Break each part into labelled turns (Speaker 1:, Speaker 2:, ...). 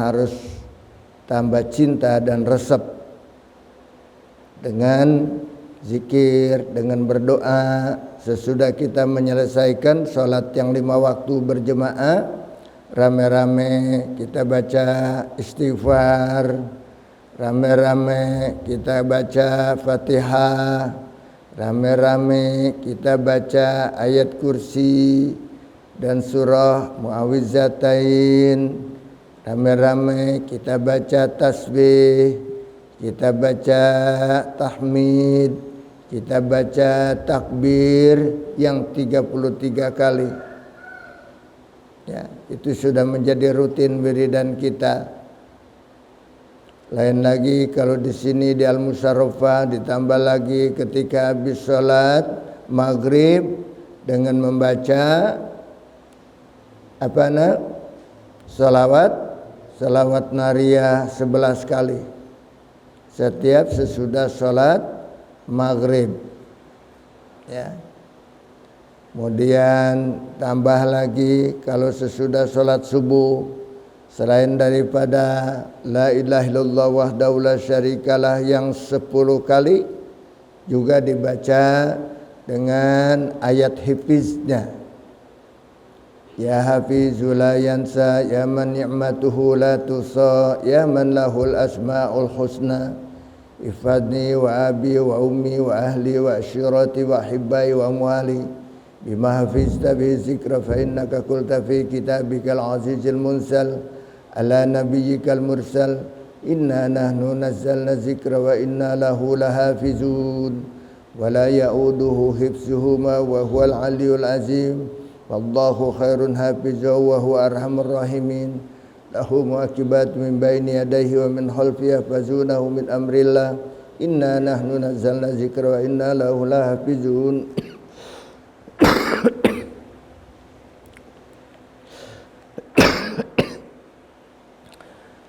Speaker 1: harus tambah cinta dan resep dengan zikir, dengan berdoa. Sesudah kita menyelesaikan sholat yang 5 waktu berjemaah, rame-rame kita baca istighfar, rame-rame kita baca Fatihah, rame-rame kita baca ayat kursi dan surah Muawwidzatain, rame-rame kita baca tasbih, kita baca tahmid, kita baca takbir yang 33 kali. Ya, itu sudah menjadi rutin wiridan kita. Lain lagi kalau di sini di Al-Musarrafah ditambah lagi ketika habis sholat maghrib dengan membaca salawat nariyah 11 kali setiap sesudah sholat maghrib. Ya. Kemudian tambah lagi kalau sesudah sholat subuh, selain daripada la ilaha illallah wahdahu la syarikalah yang 10 kali, juga dibaca dengan ayat hifiznya. Ya hafizul la yansa, ya man ni'matuhu la tusa, ya man lahul asma'ul husna, ifadni wa abi wa ummi wa ahli wa ashirati wa hibbai wa amwali bima hafizta bihi zikra fa innaka qulta fi kitabikal azizil munsal ala nabiyyikal mursal inna nahnu nazzalna zikra wa inna lahu lahafizun wa la ya'uduhu hifzuhuma wa huwal aliyyul azim wallahu khairun hafizan wa huwa arhamur rahimin lahu mu'aqibat min baini yadayhi wa min khalfihi yahfazunahu min amrillah inna nahnu nazzalna zikra wa inna lahu lahafizun.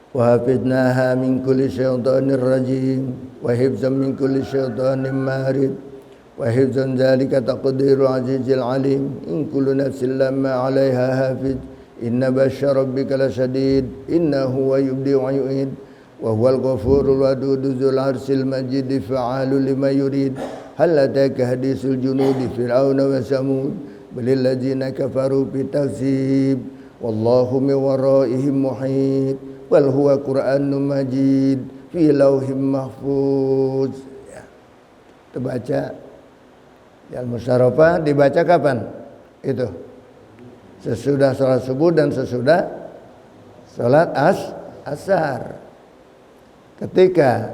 Speaker 1: Wa hafidnaha min kulli syaitanir rajim wa hifzan min kulli syaitanin marid wa hifzan dzalika taqdiru azizil alim in kullu nafsin lamma 'alaiha hafiz inna batsya rabbika lasyadid innahu wa yubdi wa yu'id wa huwal ghafurul wadud dzul arsil majid fa'alu lima yurid hal ataka hadisul junudi fir'auna wa samud balil ladzina kafaru bitazib wallahu min waraihim muhit wal huwa Qur'anun majid fi lauhim mahfuz. Ya. Terbaca di Al-Musarrafah dibaca kapan? Itu sesudah sholat subuh dan sesudah sholat asar. Ketika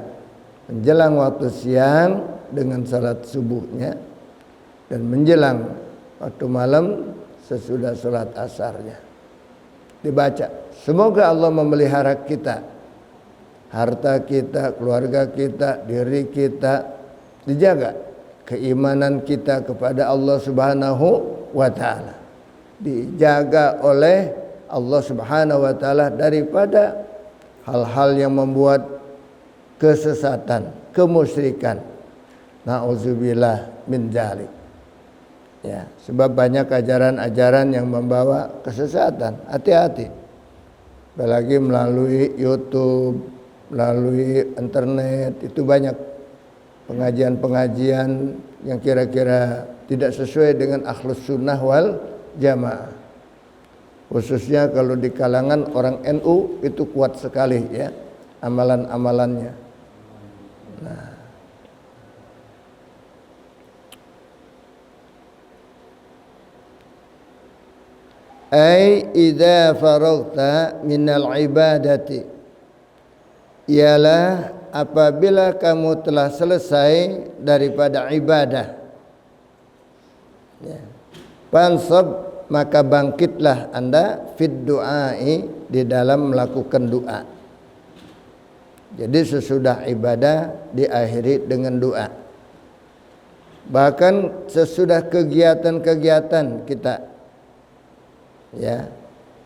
Speaker 1: menjelang waktu siang dengan sholat subuhnya dan menjelang waktu malam sesudah sholat asarnya dibaca. Semoga Allah memelihara kita, harta kita, keluarga kita, diri kita dijaga, keimanan kita kepada Allah Subhanahu wa taala dijaga oleh Allah Subhanahu wa taala daripada hal-hal yang membuat kesesatan, kemusyrikan. Nauzubillah min dzalik. Ya, sebab banyak ajaran-ajaran yang membawa kesesatan. Hati-hati. Apalagi melalui YouTube, melalui internet, itu banyak pengajian-pengajian yang kira-kira tidak sesuai dengan akhlus sunnah wal jamaah. Khususnya kalau di kalangan orang NU itu kuat sekali ya amalan-amalannya. Nah, ai idza faragta minal ibadati, ialah apabila kamu telah selesai daripada ibadah, ya. Fansab, maka bangkitlah anda fid du'ai, di dalam melakukan doa. Jadi sesudah ibadah diakhiri dengan doa. Bahkan sesudah kegiatan-kegiatan kita, ya,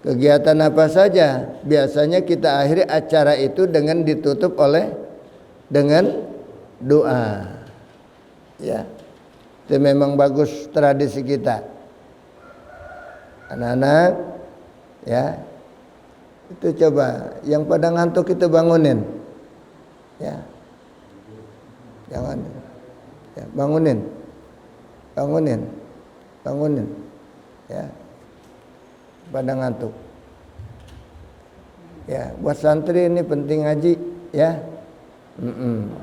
Speaker 1: kegiatan apa saja biasanya kita akhiri acara itu dengan ditutup dengan doa. Ya, itu memang bagus tradisi kita. Anak-anak, ya, Itu coba, yang pada ngantuk itu bangunin. Ya. Jangan. Ya, bangunin. Ya. Pada ngantuk. Ya, buat santri ini penting ngaji, ya.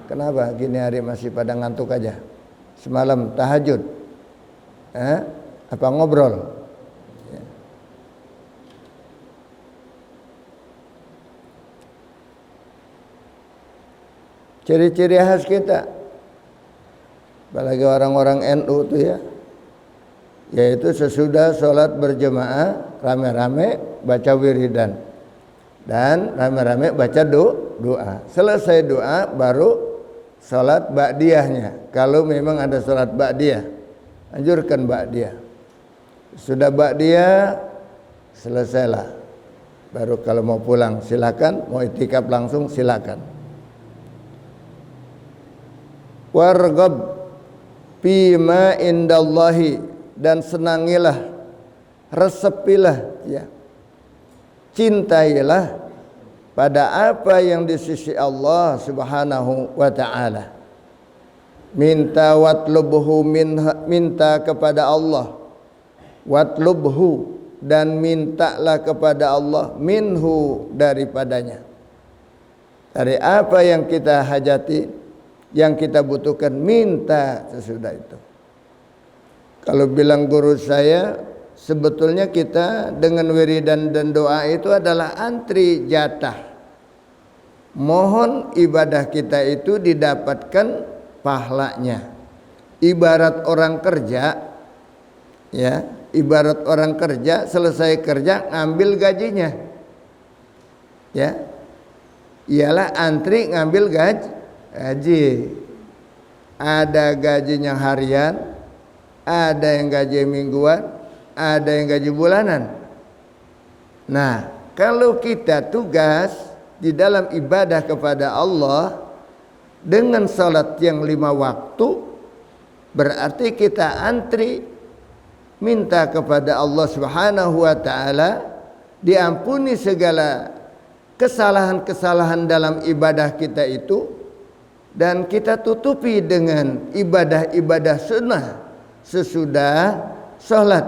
Speaker 1: Kenapa gini hari masih pada ngantuk aja? Semalam tahajud. Apa ngobrol? Ya. Ciri-ciri khas kita, apalagi orang-orang NU tuh ya, yaitu sesudah sholat berjamaah rame-rame baca wiridan dan rame-rame baca doa. Selesai doa baru sholat ba'diyahnya. Kalau memang ada sholat ba'diyah, anjurkan ba'diyah. Sudah ba'diyah selesailah. Baru kalau mau pulang silakan, mau itikaf langsung silakan. Warghab fima indallahi, dan senangilah, resepilah, ya, cintailah pada apa yang di sisi Allah Subhanahu wa ta'ala. Minta watlubhu, minta kepada Allah, watlubhu, dan mintalah kepada Allah, minhu, daripadanya. Dari apa yang kita hajati, yang kita butuhkan, minta sesudah itu. Kalau bilang guru saya, sebetulnya kita dengan wiridan dan doa itu adalah antri jatah. Mohon ibadah kita itu didapatkan pahalanya. Ibarat orang kerja, ya, ibarat orang kerja, selesai kerja ngambil gajinya, ya, ialah antri ngambil gaji. Ada gajinya harian, ada yang gaji mingguan, ada yang gaji bulanan. Nah, kalau kita tugas di dalam ibadah kepada Allah dengan salat yang 5 waktu, berarti kita antri minta kepada Allah Subhanahu wa ta'ala diampuni segala kesalahan-kesalahan dalam ibadah kita itu, dan kita tutupi dengan ibadah-ibadah sunnah sesudah sholat,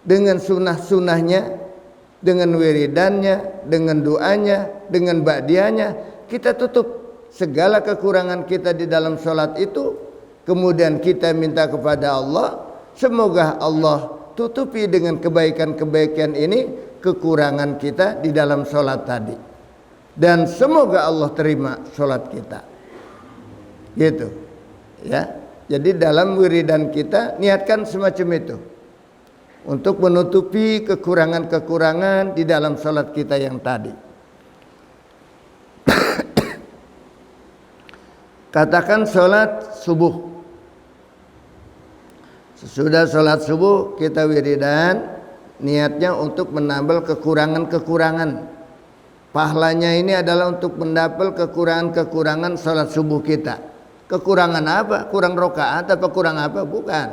Speaker 1: dengan sunnah-sunnahnya, dengan wiridannya, dengan doanya, dengan ba'diyahnya. Kita tutup segala kekurangan kita di dalam sholat itu, kemudian kita minta kepada Allah, semoga Allah tutupi dengan kebaikan-kebaikan ini kekurangan kita di dalam sholat tadi, dan semoga Allah terima sholat kita. Gitu, ya. Jadi dalam wiridan kita niatkan semacam itu, untuk menutupi kekurangan-kekurangan di dalam salat kita yang tadi. Katakan salat subuh. Sesudah salat subuh kita wiridan, niatnya untuk menambal kekurangan-kekurangan. Pahalanya ini adalah untuk menambal kekurangan-kekurangan salat subuh kita. Kekurangan apa? Kurang rokaat apa kurang apa? Bukan.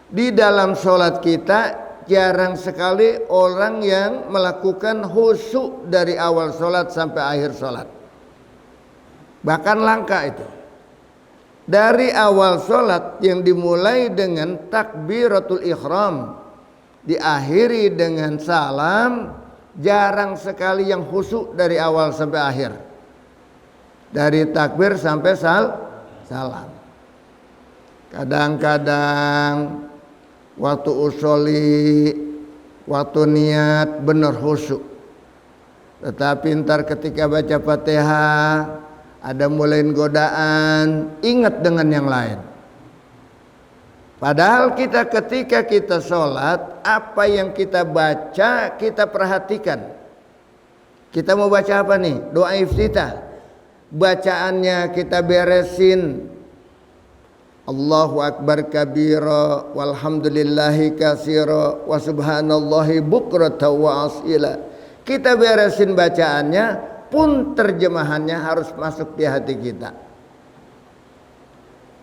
Speaker 1: Di dalam sholat kita jarang sekali orang yang melakukan khusyuk dari awal sholat sampai akhir sholat. Bahkan langka itu. Dari awal sholat yang dimulai dengan takbiratul ihram, diakhiri dengan salam, jarang sekali yang khusyuk dari awal sampai akhir. Dari takbir sampai salam. Kadang-kadang waktu usoli, waktu niat benar khusyuk, tetapi ntar ketika baca Fatihah ada mulai godaan, ingat dengan yang lain. Padahal kita ketika kita sholat, apa yang kita baca kita perhatikan. Kita mau baca apa nih? Doa iftitah. Bacaannya kita beresin. Allahu akbar kabira walhamdulillahi katsira wa subhanallahi bukratan wa asila. Kita beresin bacaannya, pun terjemahannya harus masuk di hati kita.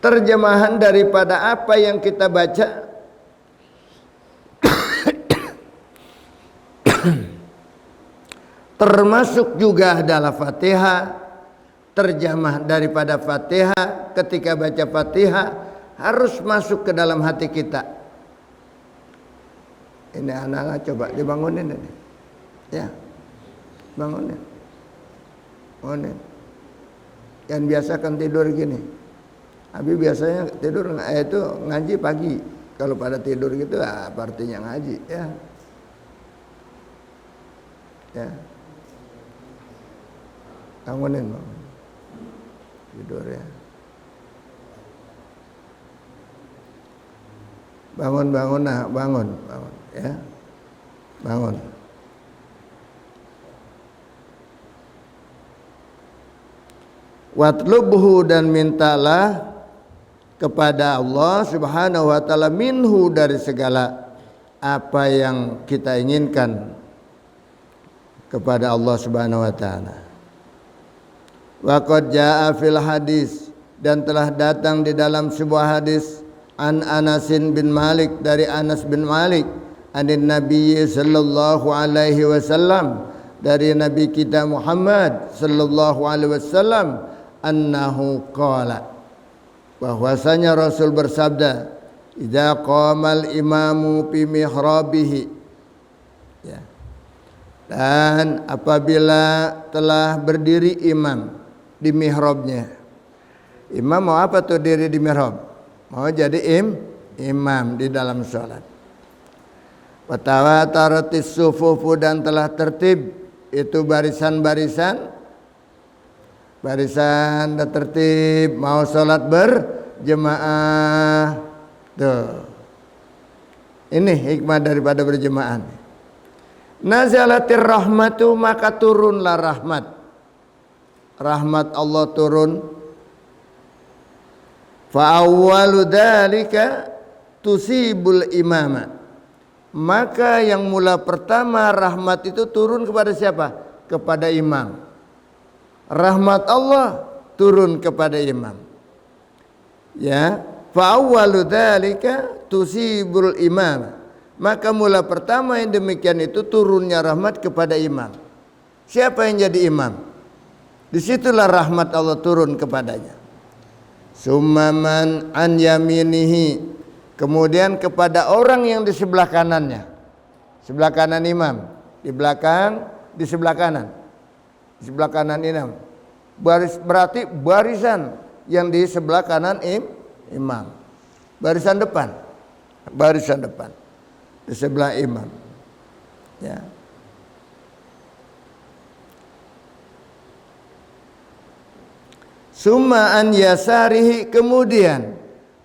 Speaker 1: Terjemahan daripada apa yang kita baca Termasuk juga adalah Fatihah, terjemah daripada Fatihah. Ketika baca Fatihah harus masuk ke dalam hati kita. Ini anak-anak coba dibangunin ini. Ya, bangunin. Bangunin. Yang biasa kan tidur gini. Abi biasanya tidur itu ngaji pagi. Kalau pada tidur gitu apa artinya ngaji ya. Ya. Bangunin, bangun. Tidur ya. Bangun, bangun, nah, bangun, bangun ya. Bangun. Watlubhu, dan mintalah kepada Allah Subhanahu wa taala minhu, dari segala apa yang kita inginkan kepada Allah Subhanahu wa taala. Wa qad jaa fil hadis, dan telah datang di dalam sebuah hadis, an Anasin bin Malik, dari Anas bin Malik, anin Nabi sallallahu alaihi wasallam, dari Nabi kita Muhammad sallallahu alaihi wasallam, annahu qala, bahwasanya Rasul bersabda, idza qamal imamu fi mihrabihi, ya, dan apabila telah berdiri imam di mihrabnya. Imam mau apa tuh diri di mihrab? Mau jadi imam di dalam sholat. Wa tawataratis sufufu, dan telah tertib itu barisan-barisan, barisan dan tertib mau sholat berjemaah. Tuh, ini hikmah daripada berjemaah. Nazalatir rahmatu, maka turunlah rahmat. Rahmat Allah turun. Fa awwalu dzalika tusibul imama, maka yang mula pertama rahmat itu turun kepada siapa? Kepada imam. Rahmat Allah turun kepada imam. Ya, fa awwalu dzalika tusibul imam, maka mula pertama yang demikian itu turunnya rahmat kepada imam. Siapa yang jadi imam? Disitulah rahmat Allah turun kepadanya. Summaman an yaminihi, kemudian kepada orang yang di sebelah kanannya. Sebelah kanan imam, di belakang, di sebelah kanan. Di sebelah kanan imam. Berarti barisan yang di sebelah kanan imam. Barisan depan. Barisan depan. Di sebelah imam. Ya. Summa an yasarihi, kemudian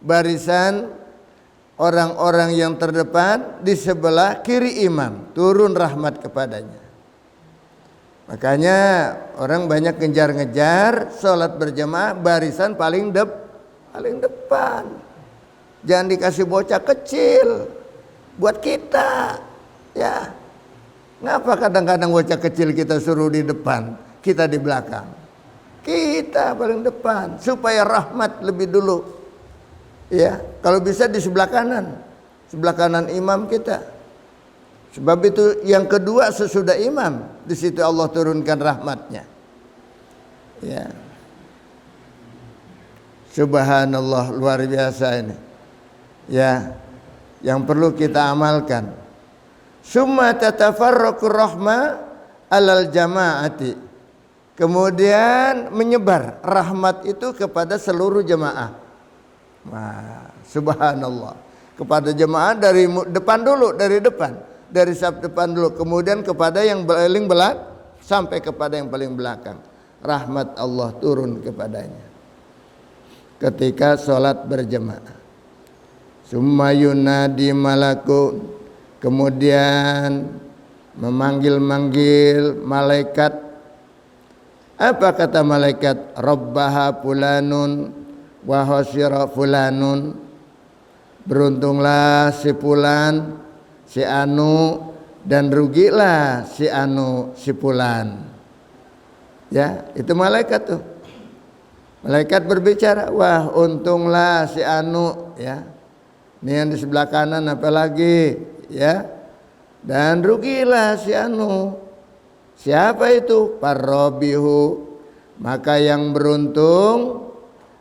Speaker 1: barisan orang-orang yang terdepan di sebelah kiri imam, turun rahmat kepadanya. Makanya orang banyak ngejar-ngejar sholat berjamaah barisan paling depan. Jangan dikasih bocah kecil buat kita. Ya. Ngapa kadang-kadang bocah kecil kita suruh di depan, kita di belakang? Kita paling depan supaya rahmat lebih dulu. Ya, kalau bisa di sebelah kanan imam kita. Sebab itu yang kedua sesudah imam, di situ Allah turunkan rahmatnya. Ya. Subhanallah, luar biasa ini. Ya, yang perlu kita amalkan. Summa tatafarraqur rahmah alal jama'ati. Kemudian menyebar rahmat itu kepada seluruh jemaah. Wah, subhanallah. Kepada jemaah dari depan dulu, dari depan. Dari saf depan dulu. Kemudian kepada yang paling belakang, sampai kepada yang paling belakang. Rahmat Allah turun kepadanya. Ketika sholat berjemaah. Summa yunadi malaku. Kemudian memanggil-manggil malaikat. Apa kata malaikat? Rabbaha fulanun wa hasira fulanun. Beruntunglah si fulan, si anu, dan rugilah si anu, si fulan. Ya, itu malaikat tuh. Malaikat berbicara, wah untunglah si anu, ya. Ini yang di sebelah kanan apalagi, ya. Dan rugilah si anu, Siapa itu? Parrobihu, maka yang beruntung,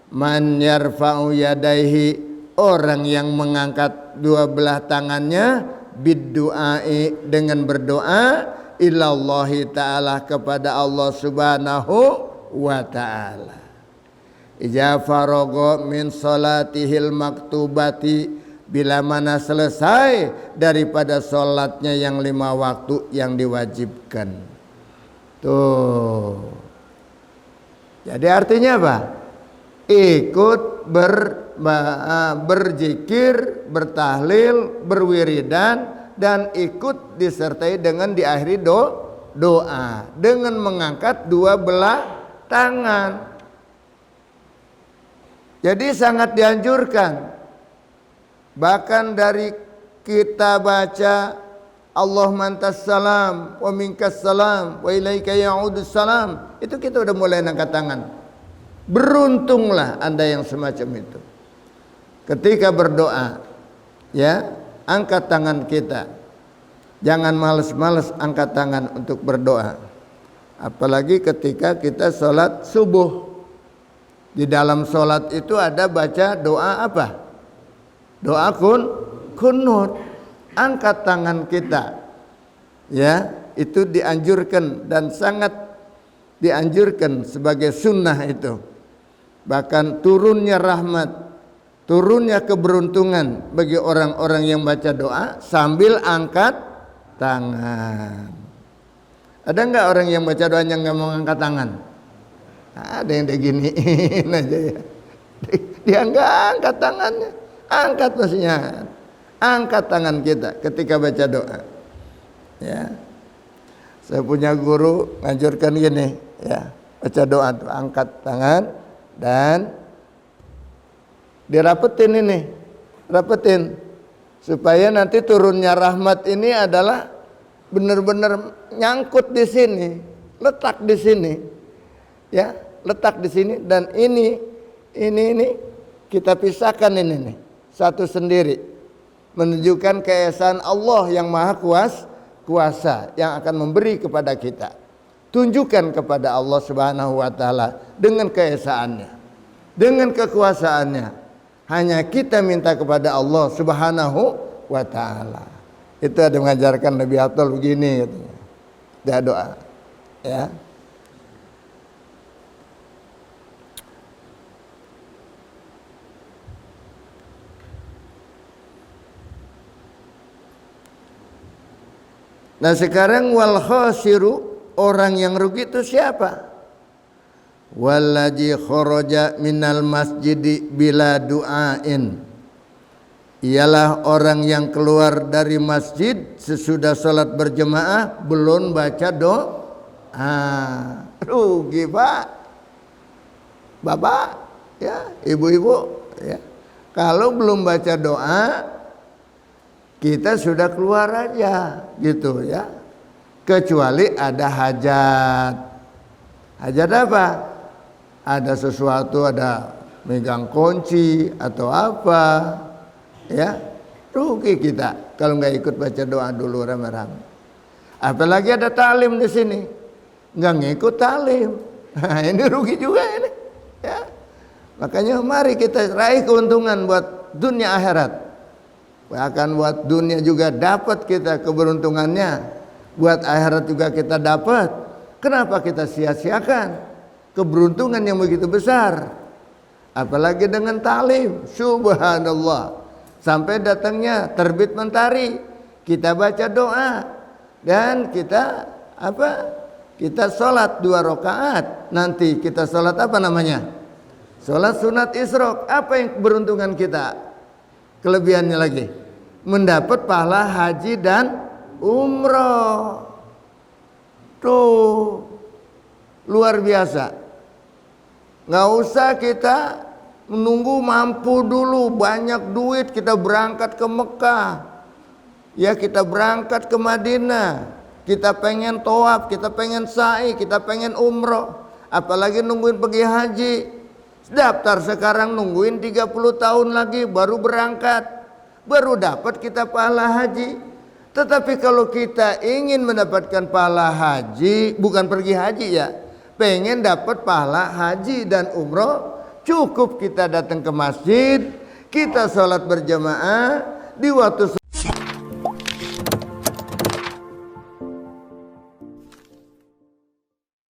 Speaker 1: man yarfa'u yadaihi, orang yang mengangkat dua belah tangannya, bidduai, dengan berdoa, ilallahi ta'ala, kepada Allah subhanahu wa ta'ala. Ija farogo min salatihil maktubati, bila mana selesai daripada sholatnya yang 5 waktu yang diwajibkan. Tuh. Jadi artinya apa? Ikut berzikir, bertahlil, berwiridan, dan ikut disertai dengan diakhiri doa dengan mengangkat dua belah tangan. Jadi sangat dianjurkan. Bahkan dari kita baca Allahumma antas salam wa minkas salam wa ilaika ya'udus salam, itu kita udah mulai angkat tangan. Beruntunglah Anda yang semacam itu. Ketika berdoa, ya, angkat tangan kita. Jangan males-males angkat tangan untuk berdoa. Apalagi ketika kita sholat subuh. Di dalam sholat itu ada baca doa apa? Doa kunut. Angkat tangan kita, ya, itu dianjurkan dan sangat dianjurkan sebagai sunnah itu. Bahkan turunnya rahmat, turunnya keberuntungan bagi orang-orang yang baca doa sambil angkat tangan. Ada enggak orang yang baca doanya enggak mau angkat tangan? Ada yang diginiin aja ya. Dia enggak angkat tangannya. Angkat maksudnya. Angkat tangan kita ketika baca doa. Ya. Saya punya guru ngajarkan gini, ya. Baca doa tuh, angkat tangan dan dirapetin ini. Rapetin supaya nanti turunnya rahmat ini adalah benar-benar nyangkut di sini, letak di sini. Ya, letak di sini, dan ini kita pisahkan ini nih, satu sendiri. Menunjukkan keesaan Allah yang maha kuasa yang akan memberi kepada kita. Tunjukkan kepada Allah subhanahu wa ta'ala dengan keesaannya, dengan kekuasaannya. Hanya kita minta kepada Allah subhanahu wa ta'ala. Itu ada mengajarkan Nabi Abdul begini katanya. Dia doa, ya. Nah sekarang wal khasiru, orang yang rugi itu siapa? Wallazi kharaja minal masjidi bila du'ain, ialah orang yang keluar dari masjid sesudah sholat berjemaah belum baca doa. Rugi Pak, Bapak, ya, Ibu-ibu, ya. Kalau belum baca doa, kita sudah keluar aja gitu ya. Kecuali ada hajat. Hajat apa? Ada sesuatu, ada megang kunci atau apa, ya. Rugi kita kalau nggak ikut baca doa dulu rame-rame. Apalagi ada talim di sini, nggak ngikut talim. Nah, ini rugi juga ini, ya. Makanya mari kita raih keuntungan buat dunia akhirat. Akan buat dunia juga dapat kita keberuntungannya, buat akhirat juga kita dapat. Kenapa kita sia-siakan keberuntungan yang begitu besar? Apalagi dengan talim, subhanallah. Sampai datangnya terbit mentari, kita baca doa dan kita apa? Kita sholat 2 rakaat. Nanti kita sholat apa namanya? Sholat sunat isyraq. Apa yang keberuntungan kita? Kelebihannya lagi, mendapat pahala haji dan umroh. Tuh, luar biasa. Nggak usah kita menunggu mampu dulu, banyak duit kita berangkat ke Mekah. Ya, kita berangkat ke Madinah. Kita pengen tawaf, kita pengen sa'i, kita pengen umroh. Apalagi nungguin pergi haji. Daftar sekarang nungguin 30 tahun lagi baru berangkat. Baru dapat kita pahala haji. Tetapi kalau kita ingin mendapatkan pahala haji, bukan pergi haji ya, pengen dapat pahala haji dan umroh, cukup kita datang ke masjid, kita sholat berjamaah di waktu